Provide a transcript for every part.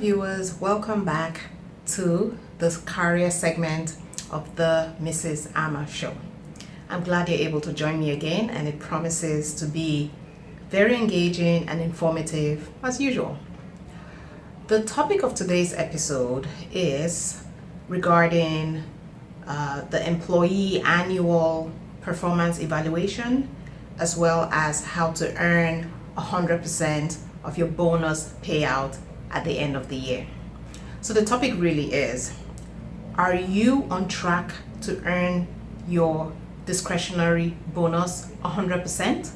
viewers, welcome back to this career segment of the Mrs. Amma Show. I'm glad you're able to join me again, and it promises to be very engaging and informative as usual. The topic of today's episode is regarding the employee annual performance evaluation, as well as how to earn 100% of your bonus payout at the end of the year. So the topic really is, are you on track to earn your discretionary bonus 100%?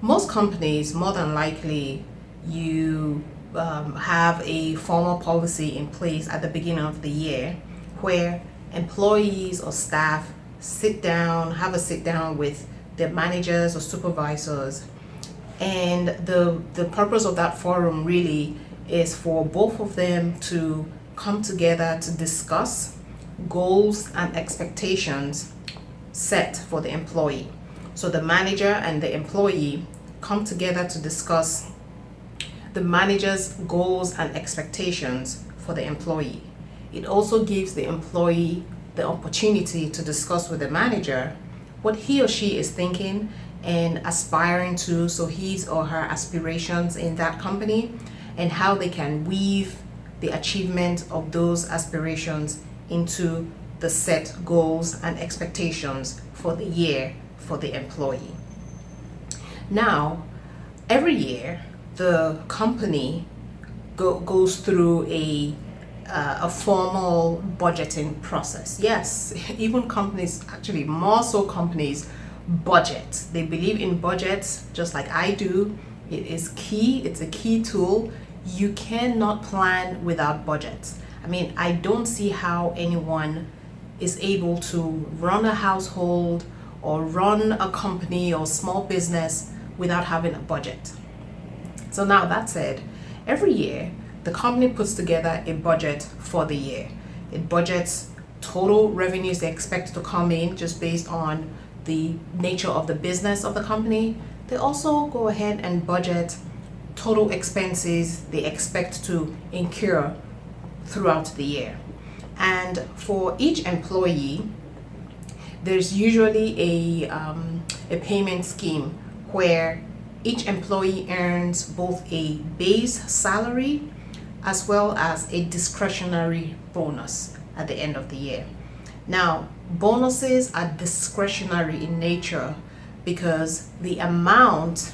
Most companies, more than likely, you have a formal policy in place at the beginning of the year where employees or staff have a sit down with their managers or supervisors, and the purpose of that forum really is for both of them to come together to discuss goals and expectations set for the employee. So the manager and the employee come together to discuss the manager's goals and expectations for the employee. It also gives the employee the opportunity to discuss with the manager what he or she is thinking and aspiring to, so his or her aspirations in that company, and how they can weave the achievement of those aspirations into the set goals and expectations for the year for the employee. Now, every year the company goes through a formal budgeting process. Yes, even companies, actually more so companies, budget. They believe in budgets just like I do. It is key. It's a key tool. You cannot plan without budgets. I mean, I don't see how anyone is able to run a household or run a company or small business without having a budget. So now that said, every year the company puts together a budget for the year. It budgets total revenues they expect to come in just based on the nature of the business of the company. They also go ahead and budget total expenses they expect to incur throughout the year. And for each employee, there's usually a payment scheme where each employee earns both a base salary as well as a discretionary bonus at the end of the year. Now, bonuses are discretionary in nature because the amount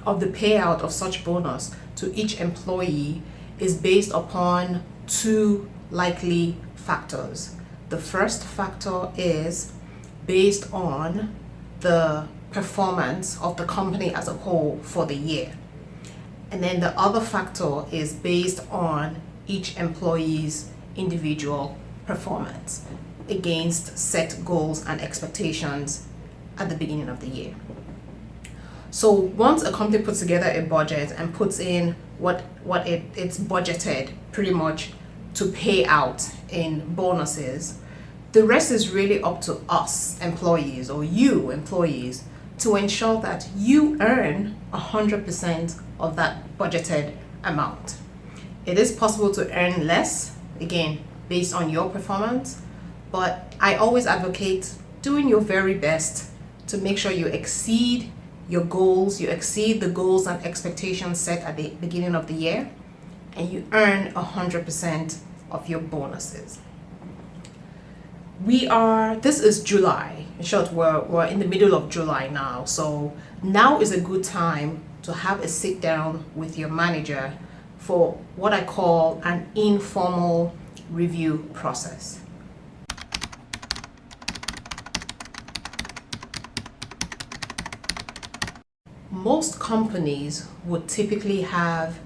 of the payout of such bonus to each employee is based upon two likely factors. The first factor is based on the performance of the company as a whole for the year. And then the other factor is based on each employee's individual performance against set goals and expectations at the beginning of the year. So once a company puts together a budget and puts in what it's budgeted pretty much to pay out in bonuses, the rest is really up to us employees, or you employees, to ensure that you earn 100% of that budgeted amount. It is possible to earn less, again, based on your performance, but I always advocate doing your very best to make sure you exceed your goals, you exceed the goals and expectations set at the beginning of the year, and you earn 100% of your bonuses. This is July. In short, we're in the middle of July now. So now is a good time to have a sit down with your manager for what I call an informal review process. Most companies would typically have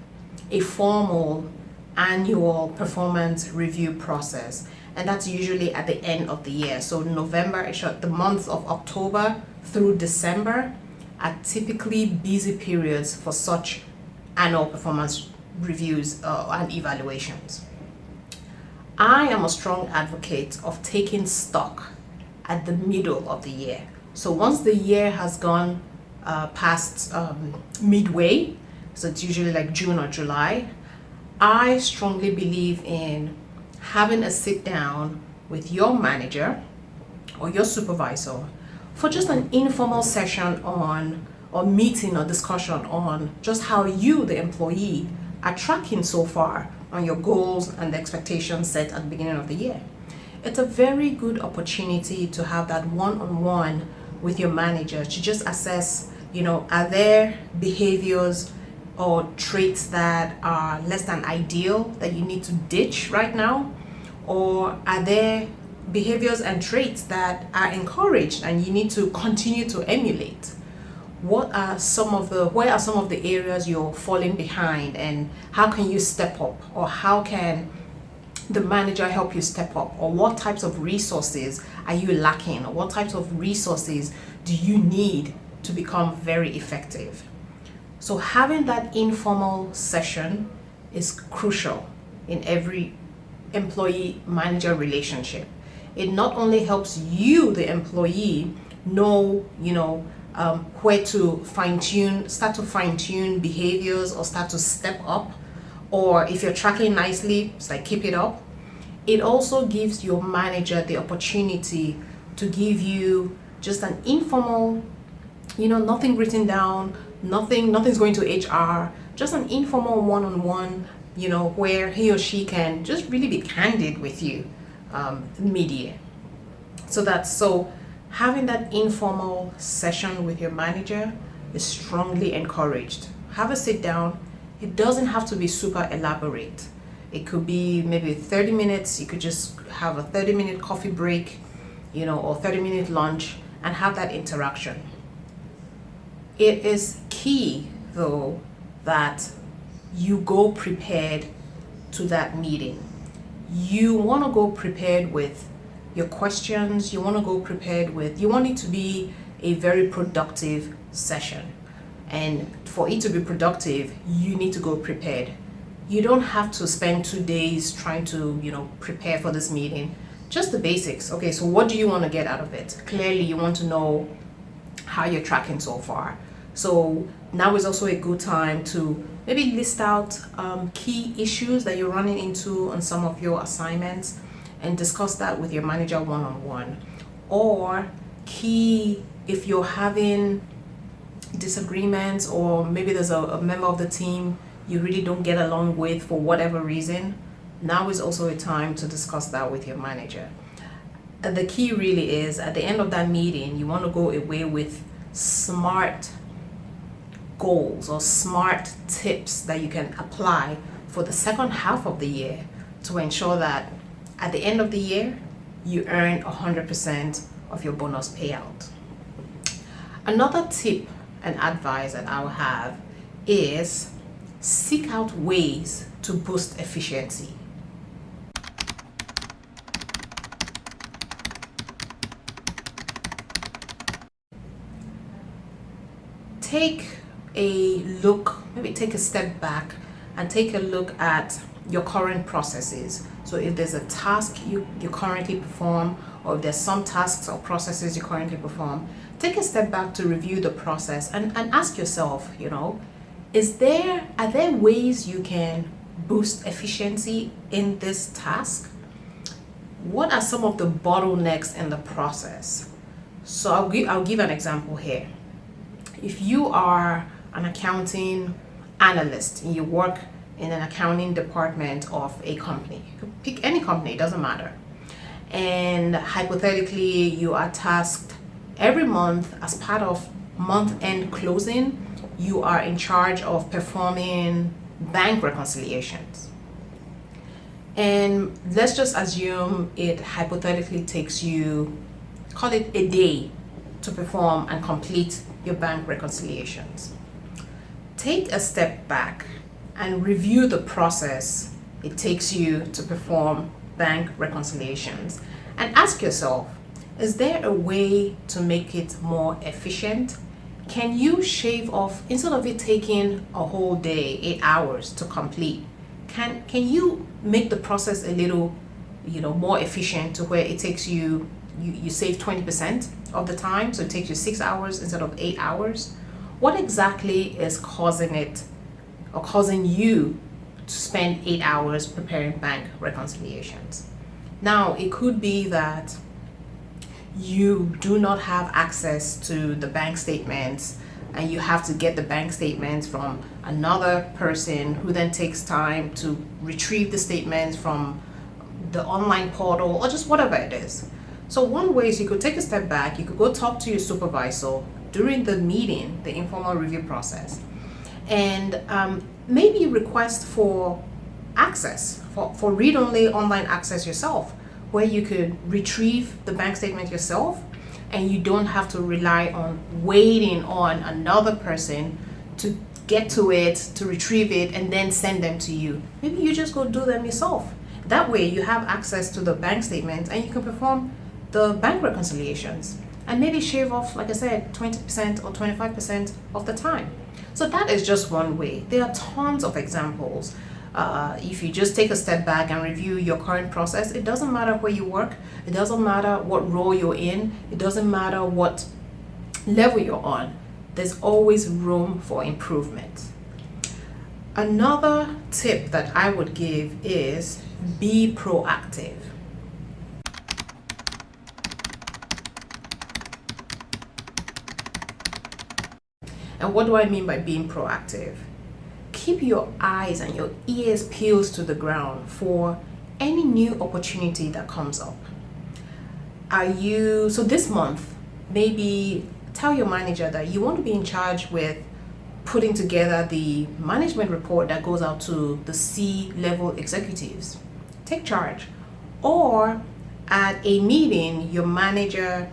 a formal annual performance review process, and that's usually at the end of the year. So the month of October through December are typically busy periods for such annual performance reviews and evaluations. I am a strong advocate of taking stock at the middle of the year. So once the year has gone past midway, so it's usually like June or July, I strongly believe in having a sit down with your manager or your supervisor for just an informal session on, or meeting or discussion on just how you, the employee, are tracking so far on your goals and the expectations set at the beginning of the year. It's a very good opportunity to have that one-on-one with your manager to just assess, are there behaviors or traits that are less than ideal that you need to ditch right now? Or are there behaviors and traits that are encouraged and you need to continue to emulate? Where are some of the areas you're falling behind, and how can you step up, or how can the manager help you step up, or what types of resources are you lacking, or what types of resources do you need to become very effective? So having that informal session is crucial in every employee manager relationship. It not only helps you, the employee, know, where to start to fine tune behaviors, or start to step up, or if you're tracking nicely, it's like keep it up. It also gives your manager the opportunity to give you just an informal, nothing written down, nothing's going to HR, just an informal one-on-one, where he or she can just really be candid with you, mid-year. So having that informal session with your manager is strongly encouraged. Have a sit down. It doesn't have to be super elaborate. It could be maybe 30 minutes. You could just have a 30-minute coffee break, or 30-minute lunch, and have that interaction. It is key, though, that you go prepared to that meeting. You want to go prepared with your questions. You want it to be a very productive session. And for it to be productive, you need to go prepared. You don't have to spend 2 days trying to, prepare for this meeting. Just the basics. Okay, so what do you want to get out of it? Clearly, you want to know how you're tracking so far. So now is also a good time to maybe list out key issues that you're running into on some of your assignments and discuss that with your manager one-on-one. Or if you're having disagreements, or maybe there's a member of the team you really don't get along with for whatever reason, now is also a time to discuss that with your manager. The key really is, at the end of that meeting, you want to go away with smart goals or smart tips that you can apply for the second half of the year to ensure that at the end of the year, you earn 100% of your bonus payout. Another tip and advice that I will have is seek out ways to boost efficiency. Take a step back and take a look at your current processes. So if there's a task you currently perform, or if there's some tasks or processes you currently perform, take a step back to review the process and ask yourself, are there ways you can boost efficiency in this task? What are some of the bottlenecks in the process? So I'll give an example here. If you are an accounting analyst and you work in an accounting department of a company, pick any company, it doesn't matter, and hypothetically you are tasked every month as part of month-end closing, you are in charge of performing bank reconciliations. And let's just assume it hypothetically takes you, call it a day, to perform and complete your bank reconciliations. Take a step back and review the process it takes you to perform bank reconciliations and ask yourself, is there a way to make it more efficient? Can you shave off, instead of it taking a whole day, 8 hours to complete, can you make the process a little more efficient to where it takes you you save 20% of the time, so it takes you 6 hours instead of 8 hours. What exactly is causing it or causing you to spend 8 hours preparing bank reconciliations? Now, it could be that you do not have access to the bank statements and you have to get the bank statements from another person who then takes time to retrieve the statements from the online portal or just whatever it is. So one way is you could take a step back, you could go talk to your supervisor during the meeting, the informal review process, and maybe request for access, for read-only online access yourself, where you could retrieve the bank statement yourself and you don't have to rely on waiting on another person to get to it, to retrieve it, and then send them to you. Maybe you just go do them yourself. That way you have access to the bank statement and you can perform the bank reconciliations and maybe shave off, like I said, 20% or 25% of the time. So that is just one way. There are tons of examples. If you just take a step back and review your current process, it doesn't matter where you work, it doesn't matter what role you're in, it doesn't matter what level you're on, there's always room for improvement. Another tip that I would give is be proactive. And what do I mean by being proactive? Keep your eyes and your ears peeled to the ground for any new opportunity that comes up. So this month, maybe tell your manager that you want to be in charge with putting together the management report that goes out to the C-level executives. Take charge. Or at a meeting, your manager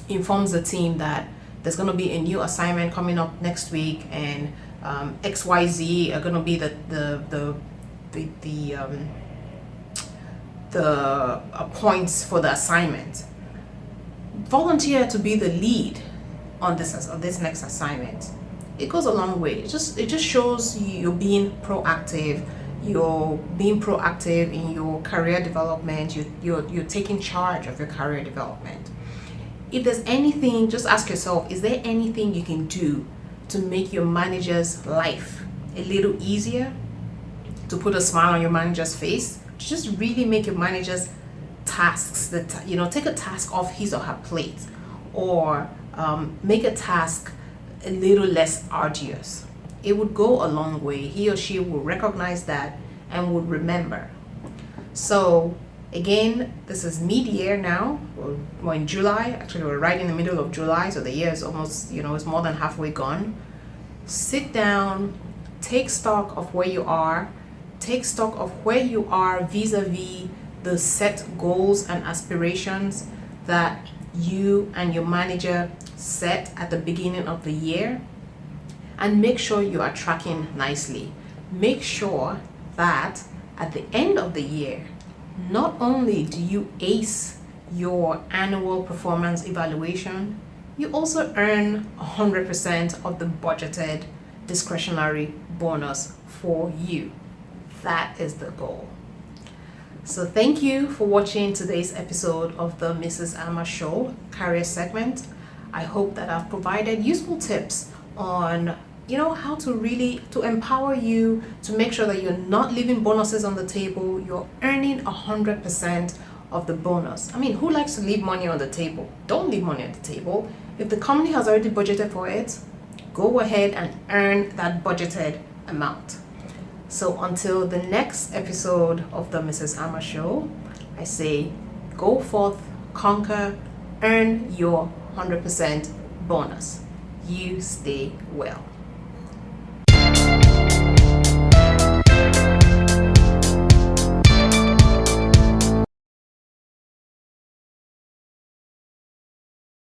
informs the team that there's going to be a new assignment coming up next week, and XYZ are going to be the points for the assignment. Volunteer to be the lead on this next assignment. It goes a long way. It just shows you're being proactive. You're being proactive in your career development. You're taking charge of your career development. If there's anything, just ask yourself, is there anything you can do to make your manager's life a little easier? To put a smile on your manager's face? To just really make your manager's tasks, take a task off his or her plate, or make a task a little less arduous. It would go a long way. He or she will recognize that and would remember. So again, this is mid-year now. We're in July. Actually, we're right in the middle of July, so the year is almost, it's more than halfway gone. Sit down, take stock of where you are. Take stock of where you are vis-a-vis the set goals and aspirations that you and your manager set at the beginning of the year, and make sure you are tracking nicely. Make sure that at the end of the year, not only do you ace your annual performance evaluation, you also earn 100% of the budgeted discretionary bonus for you. That is the goal. So thank you for watching today's episode of the Mrs. Amma Show career segment. I hope that I've provided useful tips on how to empower you to make sure that you're not leaving bonuses on the table. You're earning 100% of the bonus. I mean, who likes to leave money on the table? Don't leave money on the table. If the company has already budgeted for it, go ahead and earn that budgeted amount. So until the next episode of the Mrs. Amma Show, I say go forth, conquer, earn your 100% bonus. You stay well.